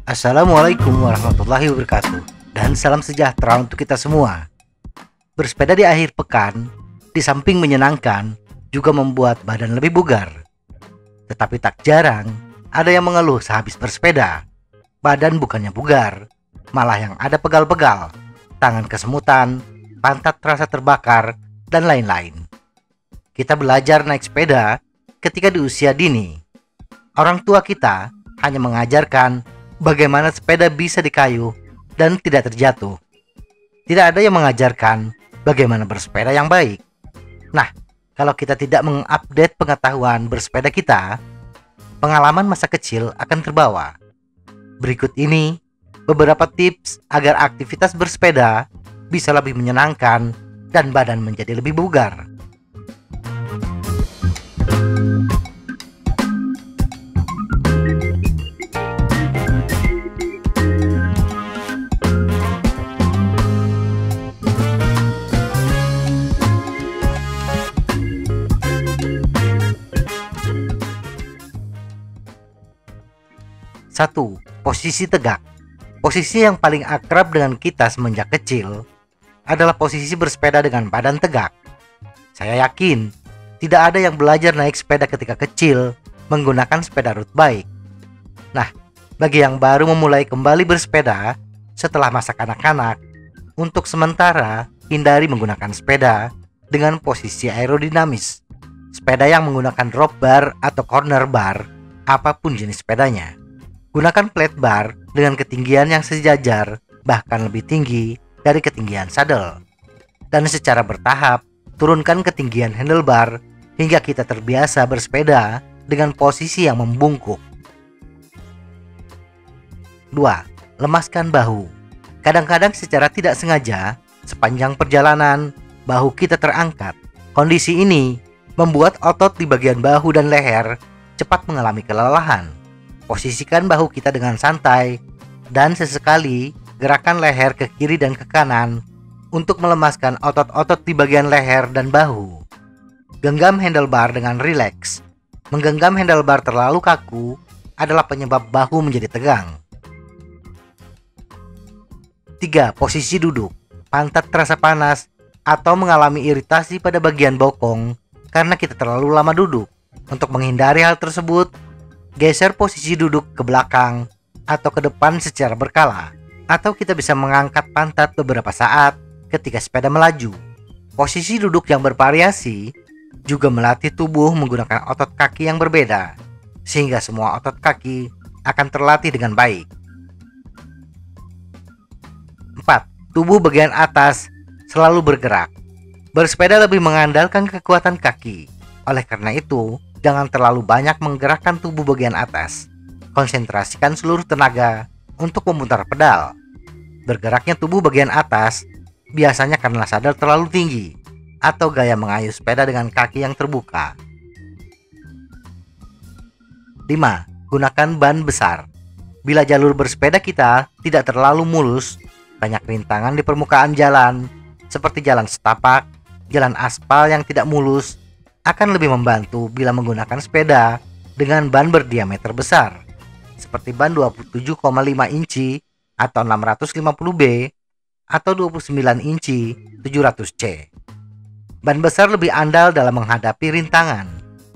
Assalamualaikum warahmatullahi wabarakatuh, dan salam sejahtera untuk kita semua. Bersepeda di akhir pekan, di samping menyenangkan, juga membuat badan lebih bugar. Tetapi tak jarang, ada yang mengeluh sehabis bersepeda. Badan bukannya bugar, malah yang ada pegal-pegal, tangan kesemutan, pantat terasa terbakar, dan lain-lain. Kita belajar naik sepeda ketika di usia dini. Orang tua kita hanya mengajarkan bagaimana sepeda bisa dikayuh dan tidak terjatuh. Tidak ada yang mengajarkan bagaimana bersepeda yang baik. Nah, kalau kita tidak mengupdate pengetahuan bersepeda kita, pengalaman masa kecil akan terbawa. Berikut ini beberapa tips agar aktivitas bersepeda bisa lebih menyenangkan dan badan menjadi lebih bugar. 1. Posisi tegak. Posisi yang paling akrab dengan kita semenjak kecil adalah posisi bersepeda dengan badan tegak. Saya yakin tidak ada yang belajar naik sepeda ketika kecil menggunakan sepeda road bike. Nah, bagi yang baru memulai kembali bersepeda setelah masa kanak-kanak, untuk sementara hindari menggunakan sepeda dengan posisi aerodinamis. Sepeda yang menggunakan drop bar atau corner bar, apapun jenis sepedanya. Gunakan flat bar dengan ketinggian yang sejajar, bahkan lebih tinggi dari ketinggian saddle. Dan secara bertahap, turunkan ketinggian handlebar hingga kita terbiasa bersepeda dengan posisi yang membungkuk. 2. Lemaskan bahu. Kadang-kadang secara tidak sengaja, sepanjang perjalanan, bahu kita terangkat. Kondisi ini membuat otot di bagian bahu dan leher cepat mengalami kelelahan. Posisikan bahu kita dengan santai dan sesekali gerakan leher ke kiri dan ke kanan untuk melemaskan otot-otot di bagian leher dan bahu. Genggam handlebar dengan rileks. Menggenggam handlebar terlalu kaku adalah penyebab bahu menjadi tegang. 3. Posisi duduk. Pantat terasa panas atau mengalami iritasi pada bagian bokong karena kita terlalu lama duduk. Untuk menghindari hal tersebut, geser posisi duduk ke belakang atau ke depan secara berkala, atau kita bisa mengangkat pantat beberapa saat ketika sepeda melaju. Posisi duduk yang bervariasi juga melatih tubuh menggunakan otot kaki yang berbeda, sehingga semua otot kaki akan terlatih dengan baik. 4. Tubuh bagian atas selalu bergerak. Bersepeda lebih mengandalkan kekuatan kaki. Oleh karena itu, jangan terlalu banyak menggerakkan tubuh bagian atas. Konsentrasikan seluruh tenaga untuk memutar pedal. Bergeraknya tubuh bagian atas biasanya karena sadar terlalu tinggi atau gaya mengayuh sepeda dengan kaki yang terbuka. 5. Gunakan ban besar. Bila jalur bersepeda kita tidak terlalu mulus, banyak rintangan di permukaan jalan, seperti jalan setapak, jalan aspal yang tidak mulus, akan lebih membantu bila menggunakan sepeda dengan ban berdiameter besar, seperti ban 27,5 inci atau 650B atau 29 inci 700C. Ban besar lebih andal dalam menghadapi rintangan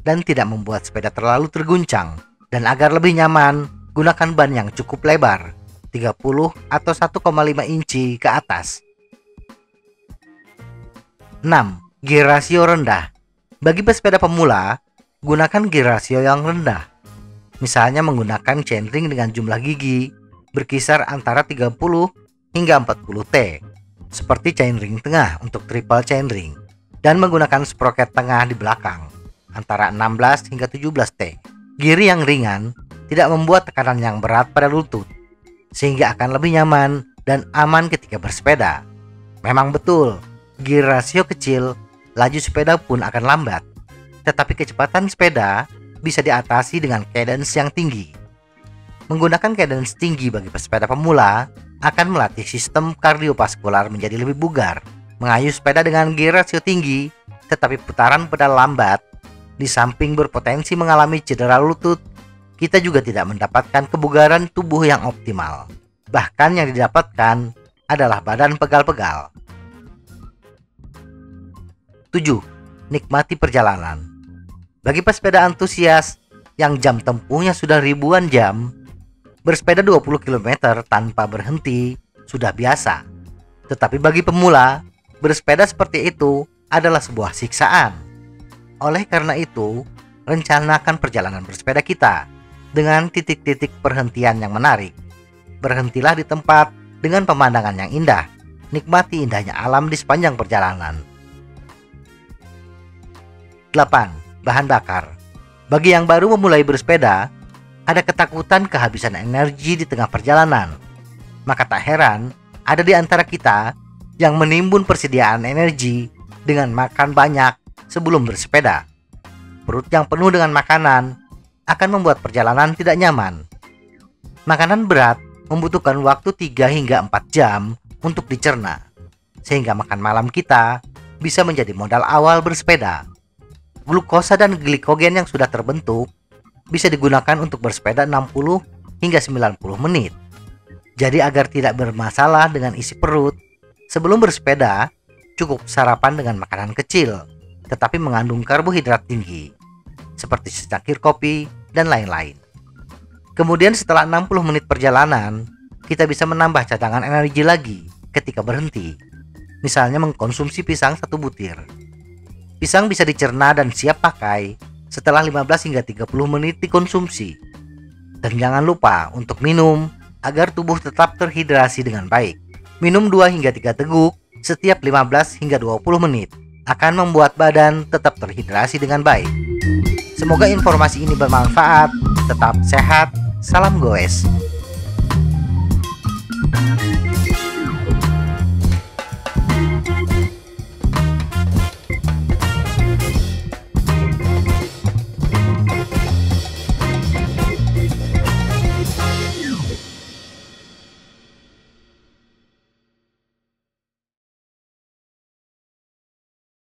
dan tidak membuat sepeda terlalu terguncang. Dan agar lebih nyaman, gunakan ban yang cukup lebar, 30 atau 1,5 inci ke atas. 6. Gear rasio rendah. Bagi pesepeda pemula, gunakan gear rasio yang rendah. Misalnya menggunakan chainring dengan jumlah gigi berkisar antara 30 hingga 40T, seperti chainring tengah untuk triple chainring, dan menggunakan sprocket tengah di belakang antara 16 hingga 17T. Gear yang ringan tidak membuat tekanan yang berat pada lutut, sehingga akan lebih nyaman dan aman ketika bersepeda. Memang betul, gear rasio kecil, laju sepeda pun akan lambat, tetapi kecepatan sepeda bisa diatasi dengan cadence yang tinggi. Menggunakan cadence tinggi bagi pesepeda pemula akan melatih sistem kardiovaskular menjadi lebih bugar. Mengayuh sepeda dengan gear rasio tinggi, tetapi putaran pedal lambat, Di samping berpotensi mengalami cedera lutut, kita juga tidak mendapatkan kebugaran tubuh yang optimal. Bahkan yang didapatkan adalah badan pegal-pegal. 7. Nikmati perjalanan. Bagi pesepeda antusias yang jam tempuhnya sudah ribuan jam, bersepeda 20 km tanpa berhenti sudah biasa. Tetapi bagi pemula, bersepeda seperti itu adalah sebuah siksaan. Oleh karena itu, rencanakan perjalanan bersepeda kita dengan titik-titik perhentian yang menarik. Berhentilah di tempat dengan pemandangan yang indah. Nikmati indahnya alam di sepanjang perjalanan. 8. Bahan bakar. Bagi yang baru memulai bersepeda, ada ketakutan kehabisan energi di tengah perjalanan. Maka tak heran ada di antara kita yang menimbun persediaan energi dengan makan banyak sebelum bersepeda. Perut yang penuh dengan makanan akan membuat perjalanan tidak nyaman. Makanan berat membutuhkan waktu 3 hingga 4 jam untuk dicerna, sehingga makan malam kita bisa menjadi modal awal bersepeda. Glukosa dan glikogen yang sudah terbentuk bisa digunakan untuk bersepeda 60 hingga 90 menit. Jadi agar tidak bermasalah dengan isi perut, sebelum bersepeda cukup sarapan dengan makanan kecil tetapi mengandung karbohidrat tinggi, seperti secangkir kopi dan lain-lain. Kemudian setelah 60 menit perjalanan, kita bisa menambah cadangan energi lagi ketika berhenti. Misalnya mengkonsumsi pisang 1 butir. Pisang bisa dicerna dan siap pakai setelah 15 hingga 30 menit dikonsumsi. Dan jangan lupa untuk minum agar tubuh tetap terhidrasi dengan baik. Minum 2 hingga 3 teguk setiap 15 hingga 20 menit akan membuat badan tetap terhidrasi dengan baik. Semoga informasi ini bermanfaat. Tetap sehat. Salam goes.